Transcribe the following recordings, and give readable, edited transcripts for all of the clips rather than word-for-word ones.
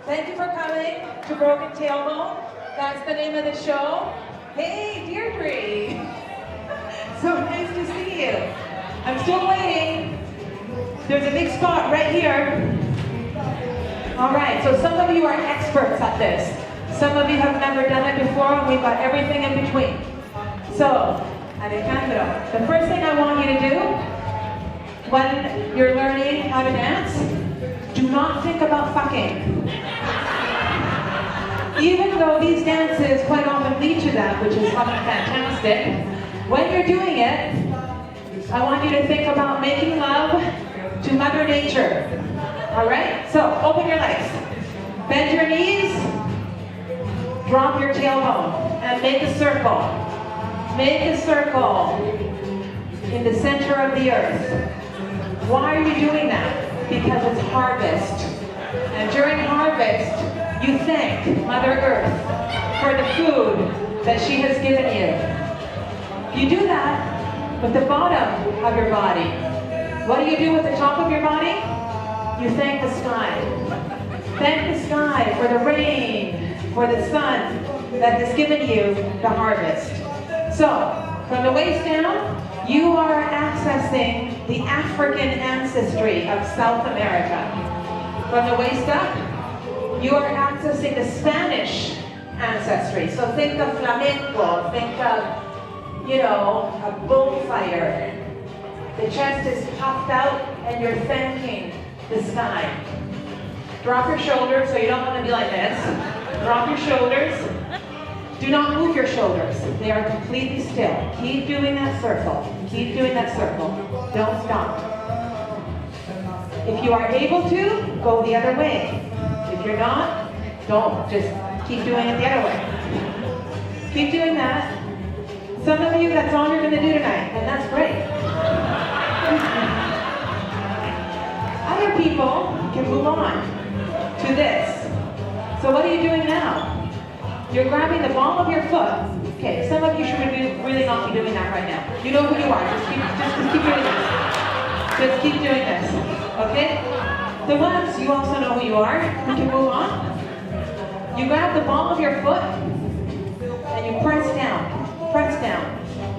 Thank you for coming to Broken Tailbone. That's the name of the show. Hey, Deirdre. So nice to see you. I'm still waiting. There's a big spot right here. All right, so some of you are experts at this. Some of you have never done it before, and we've got everything in between. So, Alejandro, the first thing I want you to do when you're learning how to dance, do not think about fucking. Even though these dances quite often lead to that, which is fucking fantastic, when you're doing it, I want you to think about making love to Mother Nature. All right? So, open your legs. Bend your knees. Drop your tailbone. And make a circle. Make a circle in the center of the earth. Why are you doing that? Because it's harvest. And during harvest, you thank Mother Earth for the food that she has given you. You do that with the bottom of your body. What do you do with the top of your body? You thank the sky. Thank the sky for the rain, for the sun that has given you the harvest. So, from the waist down, you are accessing the African ancestry of South America. From the waist up, you are accessing the Spanish ancestry. So think of flamenco, think of, a bullfighter. The chest is puffed out and you're thanking the sky. Drop your shoulders, so you don't want to be like this. Drop your shoulders. Do not move your shoulders. They are completely still. Keep doing that circle. Keep doing that circle. Don't stop. If you are able to, go the other way. If you're not, don't. Just keep doing it the other way. Keep doing that. Some of you, that's all you're going to do tonight, and that's great. Other people can move on to this. So what are you doing now? You're grabbing the ball of your foot. Okay, some of you should really not be doing that right now. You know who you are. Just keep doing this. Just keep doing this. Okay? The ones, you also know who you are. You can move on. You grab the ball of your foot and you press down. Press down.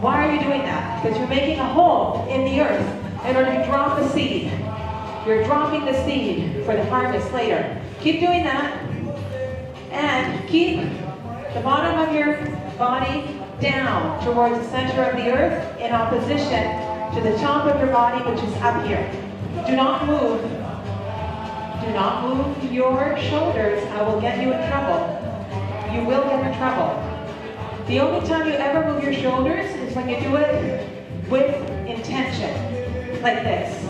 Why are you doing that? Because you're making a hole in the earth in order to drop the seed. You're dropping the seed for the harvest later. Keep doing that. And keep the bottom of your body down towards the center of the earth in opposition to the top of your body, which is up here. Do not move. Do not move your shoulders. I will get you in trouble. You will get in trouble. The only time you ever move your shoulders is when you do it with intention, like this.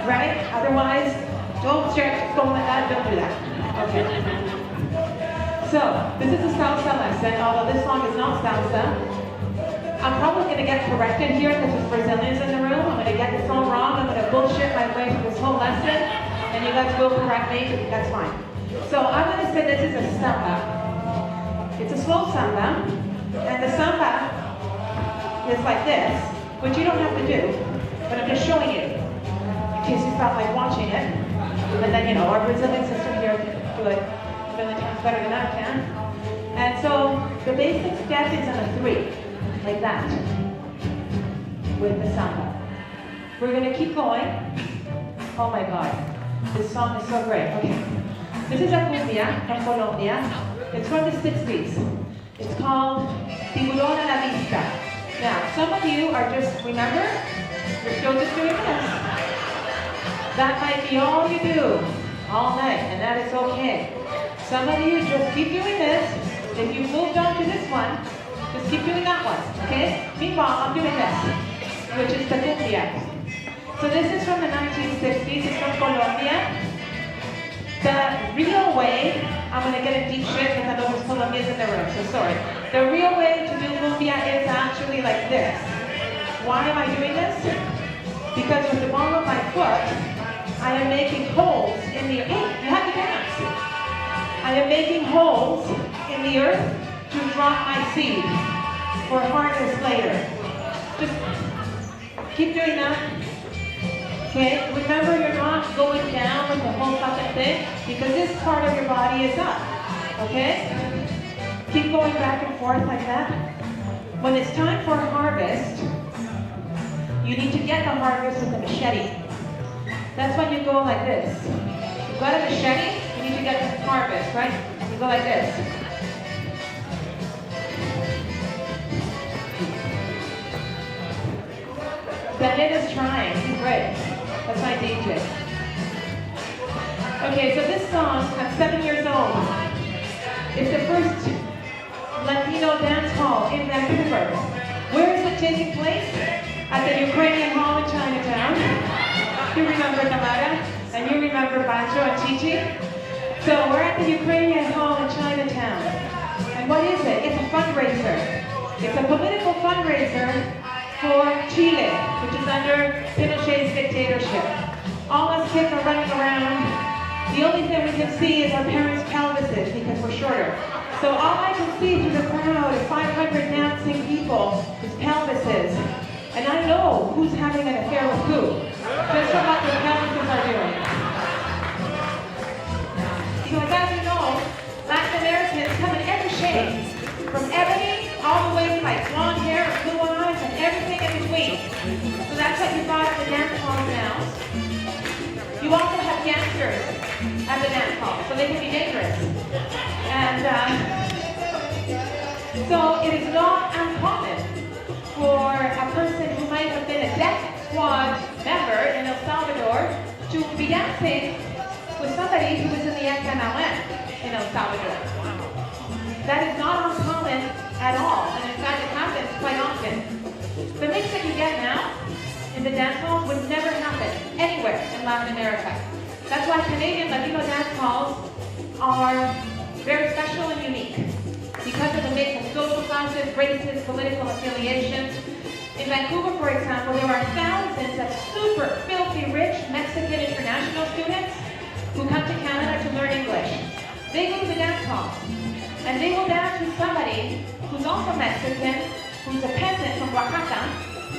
Right? Otherwise, don't stretch, don't let that, don't do that. Okay. So, this is a salsa lesson, although this song is not salsa. I'm probably going to get corrected here because there's Brazilians in the room. I'm going to get this all wrong. I'm going to bullshit my way through this whole lesson, and you guys will correct me. That's fine. So, I'm going to say this is a samba. It's a slow samba, and the samba is like this, which you don't have to do, but I'm just showing you, in case you felt like watching it. And then, our Brazilian sister here can do it a million times better than I can. And so, the basic step is in a 3, like that, with the samba. We're going to keep going. Oh my God, this song is so great. Okay, this is a cumbia from Colombia. It's from the 60s. It's called Tiburón a la Vista. Now, some of you are just, remember, you're still just doing this. That might be all you do all night, and that is okay. Some of you just keep doing this. If you've moved on to this one, just keep doing that one, okay? Meanwhile, I'm doing this, which is the cumbia. So this is from the 1960s. It's from Colombia. The real way, I'm going to get in deep shit because I know there's Colombians in the room, so sorry. The real way to do cumbia is actually like this. Why am I doing this? Because with the ball of my foot, I am making holes in the earth. Hey, you have to dance. I am making holes in the earth to drop my seed for harvest later. Just keep doing that. Okay, remember you're not going down with the whole fucking thing because this part of your body is up. Okay? Keep going back and forth like that. When it's time for harvest, you need to get the harvest with a machete. That's when you go like this. You've got a machete, you need to get the harvest, right? You go like this. Daniel is trying, he's great. That's my DJ. Okay, so this song, I'm 7 years old. It's the first Latino dance hall in Vancouver. Where is it taking place? At the Ukrainian Hall in Chinatown. You remember Namara? And you remember Bancho and Chichi? So we're at the Ukrainian Hall in Chinatown. And what is it? It's a fundraiser. It's a political fundraiser for Chile, which is under Pinochet's dictatorship. All us kids are running around. The only thing we can see is our parents' pelvises because we're shorter. So all I can see through the crowd of 500 dancing people is pelvises. And I know who's having an affair with who, just from what their pelvises are doing. Because as you know, Latin Americans come in every shade, from ebony all the way to like blonde hair and blue eyes and everything in between. So that's what you've got at the dance halls now. You also have gangsters at the dance hall, so they can be dangerous. And so it is not uncommon for a person who might have been a death squad member in El Salvador to be dancing with somebody who was in the FMLN in El Salvador. That is not uncommon at all, and in fact it happens quite often. The mix that you get now in the dance halls would never happen anywhere in Latin America. That's why Canadian Latino dance halls are very special and unique because of the mix of social classes, races, political affiliations. In Vancouver, for example, there are thousands of super filthy rich Mexican international students who come to Canada to learn English. They go to the dance halls and they will dance with somebody who's also Mexican, who's a peasant from Oaxaca,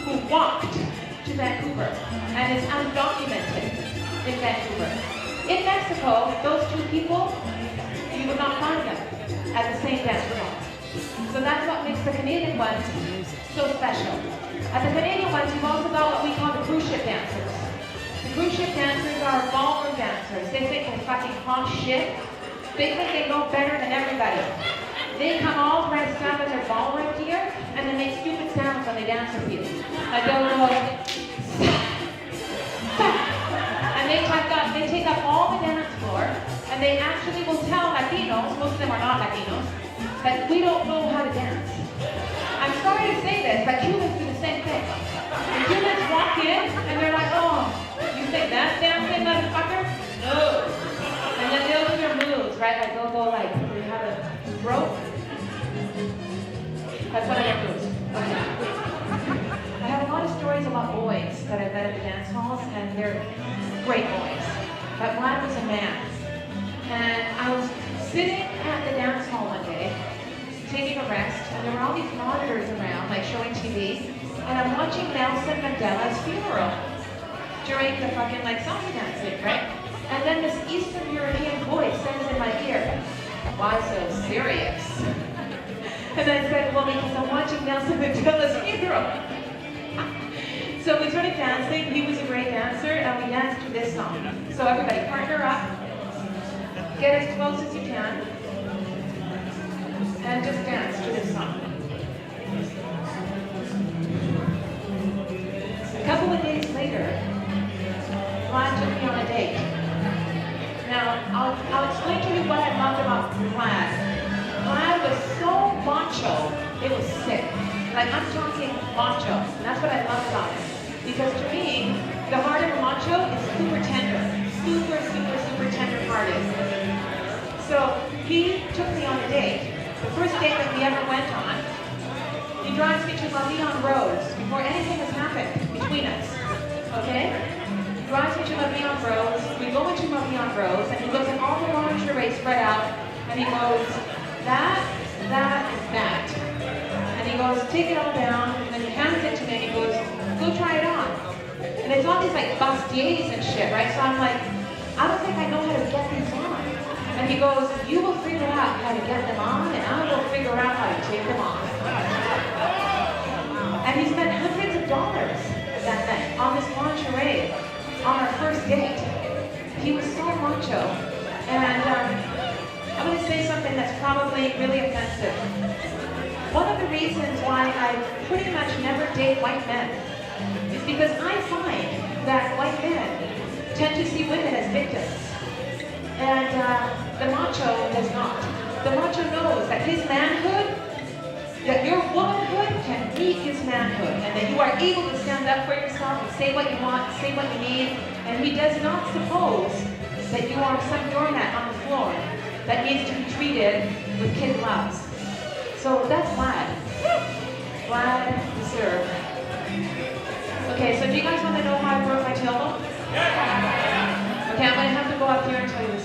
who walked to Vancouver and is undocumented in Vancouver. In Mexico, those two people, you would not find them at the same dance hall. So that's what makes the Canadian ones so special. At the Canadian ones, you've also got what we call the cruise ship dancers. The cruise ship dancers are ballroom dancers. They think they're fucking hot shit. They think they know better than everybody. They come all dressed up in their ballroom gear and then make stupid sounds when they dance with you. Like they'll go, and they take up all the dance floor, and they actually will tell Latinos, most of them are not Latinos, that we don't know how to dance. I'm sorry to say this, but Cubans do the same thing. The Cubans walk in, and they're like, oh, you think that's dancing, motherfucker? No. And then they'll do their moves, right? Like they'll go like, they have a rope. That's one of their moves. Okay. I have a lot of stories about boys that I've met at the dance halls, and they're great boys. But one was a man. And I was sitting at the dance hall one day, taking a rest, and there were all these monitors around, like showing TV, and I'm watching Nelson Mandela's funeral during the fucking like song dancing, right? And then this Eastern European voice says in my ear, why so serious? And I said, well, because I'm watching Nelson Mandela's funeral. So we started dancing. He was a great dancer, and we danced to this song. So everybody, partner up, get as close as you can, and just dance to this song. A couple of days later, Vlad took me on a date. Now, I'll explain to you what I loved about Vlad. Vlad was so macho, it was sick. Like, I'm talking macho, and that's what I loved about him. Because to me, the heart of a macho is super tender. Super, super, super tender-hearted. So, he took me on a date. The first date that we ever went on, he drives me to La Vie en Rose before anything has happened between us. Okay? He drives me to La Vie en Rose. We go into La Vie en Rose, and he looks at all the lingerie spread out, and he goes, that, and that. And he goes, take it all down, and then he hands it to me, and he goes, go try it on. And it's all these like bustiers and shit, right? So I'm like, I don't think I know how to get these on. And he goes, you will figure out how to get them on, and I will figure out how to take them off. And he spent hundreds of dollars that night on this lingerie on our first date. He was so macho. And I'm going to say something that's probably really offensive. One of the reasons why I pretty much never date white men is because I find that white men tend to see women as victims. And the macho does not. The macho knows that his manhood, that your womanhood can meet his manhood, and that you are able to stand up for yourself and say what you want, say what you need, and he does not suppose that you are some doormat on the floor that needs to be treated with kid gloves. So that's Vlad. Vlad the Serb. Okay, so do you guys want to know how I broke my tailbone? Okay, I'm going to have to go up here and tell you this